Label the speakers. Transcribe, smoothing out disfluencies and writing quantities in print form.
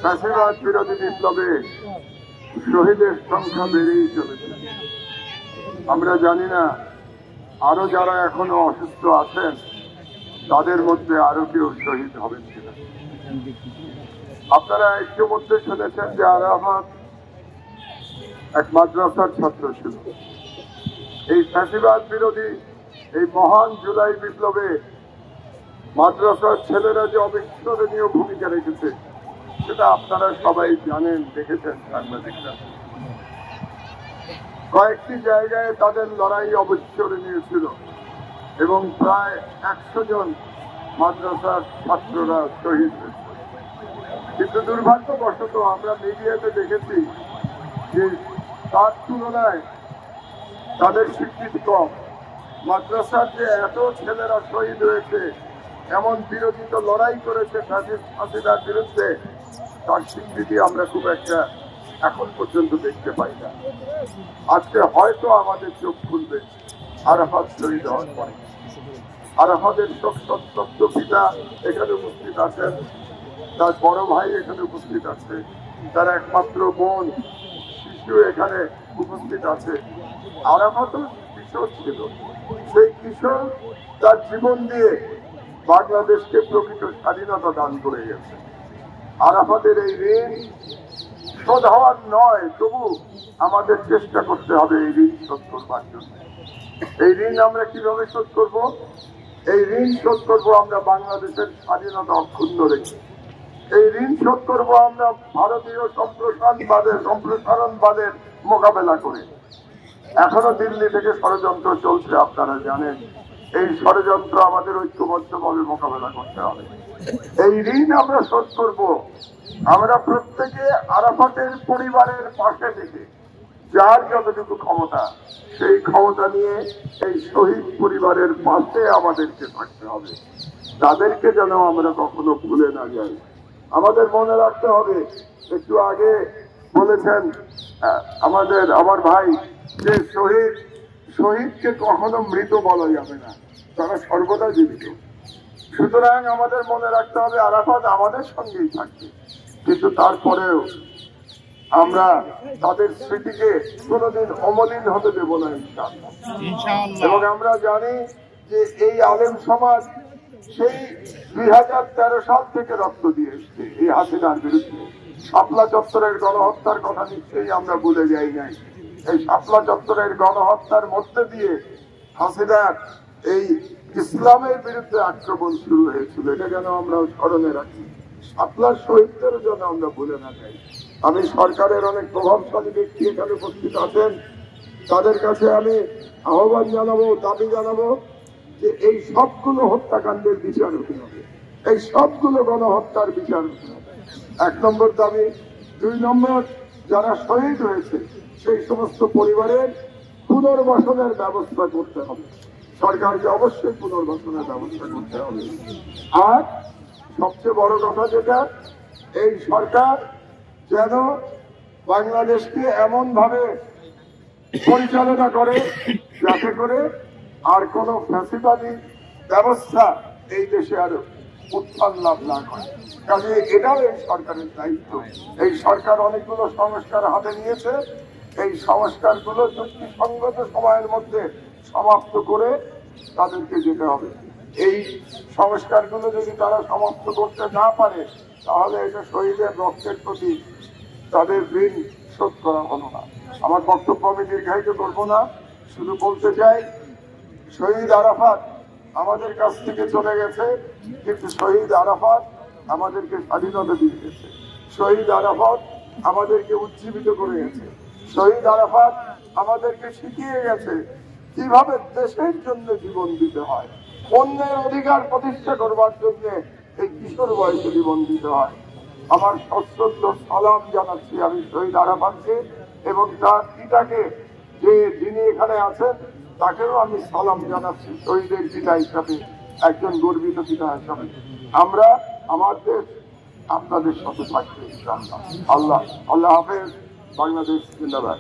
Speaker 1: ফ্যাসিবাদ বিরোধী বিপ্লবে শহীদের সংখ্যা বেড়েই চলেছে। আমরা জানি না আরো যারা এখনো অসুস্থ আছেন তাদের মধ্যে আরো কেউ শহীদ হবেন কিনা। আপনারা ইতিমধ্যে শুনেছেন যে আরাফাত এক মাদ্রাসার ছাত্র ছিল। এই ফ্যাসিবাদ বিরোধী এই মহান জুলাই বিপ্লবে মাদ্রাসার ছেলেরা যে অবিস্মরণীয় ভূমিকা রেখেছে সেটা আপনারা সবাই জানেন, দেখেছেন সাংবাদিকরা। কয়েকটি জায়গায় তাদের লড়াই অবিস্মরণীয় ছিল এবং প্রায় 100 জন মাদ্রাসার ছাত্ররা শহীদ হয়েছে। কিন্তু দুর্ভাগ্যবশত আমরা মিডিয়াতে দেখেছি যে তার তুলনায় তাদের স্বীকৃতি কম। মাদ্রাসার যে এত ছেলেরা শহীদ হয়েছে, এমন বিরোধিত লড়াই করেছে ফাঁসিদার বিরুদ্ধে, তার স্বীকৃতি আমরা খুব একটা এখন পর্যন্ত দেখতে পাই না। আজকে হয়তো আমাদের চোখ খুলবে আরাফাত শহীদ হওয়ার পরে। আরাফাতের সত্য পিতা এখানে উপস্থিত আছেন, তার বড় ভাই এখানে উপস্থিত আছে, তার একমাত্র বোন শিশু এখানে উপস্থিত আছে। আরাফাতও কিশোর ছিল, সেই কিশোর তার জীবন দিয়ে বাংলাদেশকে প্রকৃত স্বাধীনতা দান করে গেছে। আরাফাতের এই ঋণ শোধ হওয়ার নয়, তবু আমাদের চেষ্টা করতে হবে এই ঋণ শোধ করবার জন্য। এই ঋণ আমরা কিভাবে শোধ করব? এই ঋণ শোধ করবো আমরা বাংলাদেশের স্বাধীনতা অক্ষুণ্ণ রেখে। এই ঋণ শোধ করবো আমরা ভারতীয় সম্প্রসারণবাদের মোকাবেলা করে। এখনো দিল্লি থেকে ষড়যন্ত্র চলছে, আপনারা জানেন। এই ষড়যন্ত্র আমাদের ঐক্যবদ্ধভাবে মোকাবেলা করতে হবে। এই ঋণ আমরা শোধ করব আমরা প্রত্যেকে আরাফাতের পরিবারের পাশে থেকে যার যতটুকু ক্ষমতা সেই ক্ষমতা নিয়ে এই শহীদ পরিবারের পাশে আমাদেরকে থাকতে হবে। তাদেরকে যেন আমরা কখনো ভুলে না যাই। আমাদের মনে রাখতে হবে, একটু আগে বলেছেন আমার ভাই, যে শহীদকে কখনো মৃত বলা যাবে না, তারা সর্বদা জীবিত। সুতরাং আমাদের মনে রাখতে হবে আরাফাত আমাদের সঙ্গেই থাকবে, কিন্তু তারপরেও আমরা তাদের স্মৃতিকে কোনোদিন অমলিন হতে দেব না ইনশাআল্লাহ। এবং আমরা জানি যে এই আলেম সমাজ সেই 2013 সাল থেকে রক্ত দিয়ে এসছে এই হাসিনার বিরুদ্ধে। শাপলা চত্বরের গণহত্যার কথা নিশ্চয়ই আমরা ভুলে যাই নাই। এই শাপলা চত্বরের গণহত্যার মধ্যে দিয়ে হাসিনার এই ইসলামের বিরুদ্ধে আক্রমণ শুরু হয়েছিল, এটা যেন আমরা স্মরণে রাখি। শাপলার শহীদদেরও যেন আমরা ভুলে না যাই। আমি সরকারের অনেক প্রভাবশালী ব্যক্তি এখানে উপস্থিত আছেন, তাদের কাছে আমি আহ্বান জানাবো, দাবি জানাবো যে এই সবগুলো হত্যাকাণ্ডের বিচার হতে হবে, এই সবগুলো গণহত্যার বিচার হতে হবে। 1 নম্বর দাবি। 2 নম্বর, যারা শহীদ হয়েছে সেই সমস্ত পরিবারের পুনর্বাসনের ব্যবস্থা করতে হবে। সরকারকে অবশ্যই পুনর্বাসনের ব্যবস্থা করতে হবে। আর সবচেয়ে বড় কথা যেটা, এই সরকার যেন বাংলাদেশকে এমন ভাবে পরিচালনা করে যাতে করে আর কোন ফ্যাসিবাদী ব্যবস্থা এই দেশে আর উত্থান লাভ না করে। কাজে এটাও এই সরকারের দায়িত্ব। এই সরকার অনেকগুলো সংস্কার হাতে নিয়েছে, এই সংস্কারগুলো যুক্তিসঙ্গত সময়ের মধ্যে সমাপ্ত করে তাদেরকে যেতে হবে। এই সংস্কারগুলো যদি তারা সমাপ্ত করতে না পারে তাহলে এটা শহীদের রক্তের প্রতি তাদের ঋণ শোধ করা হলো না। আমার বক্তব্য আমি দীর্ঘায়িত করবো না, শুধু বলতে চাই শহীদ আরাফাত আমাদের কাছ থেকে চলে গেছে, কিন্তু শহীদ আরাফাত আমাদেরকে স্বাধীনতা দিয়ে গেছে। শহীদ আরাফাত আমাদেরকে উজ্জীবিত করে গেছে। শহীদ আরাফাত আমাদেরকে শিখিয়ে গেছে কিভাবে দেশের জন্য জীবন দিতে হয়, অন্যের অধিকার প্রতিষ্ঠা করবার জন্য এই কিশোর বয়সে জীবন দিতে হয়। আমার সশ্রদ্ধ সালাম জানাচ্ছি আমি শহীদ আরাফাতকে এবং তার পিতাকে, যিনি এখানে আছেন তাকেও আমি সালাম জানাচ্ছি শহীদের পিতা হিসাবে, একজন গর্বিত পিতা হিসাবে। আমরা আমাদের আপনাদের সাথে থাকবে ইনশাআল্লাহ। আল্লাহ হাফেজ। বাংলাদেশ জিন্দাবাদ।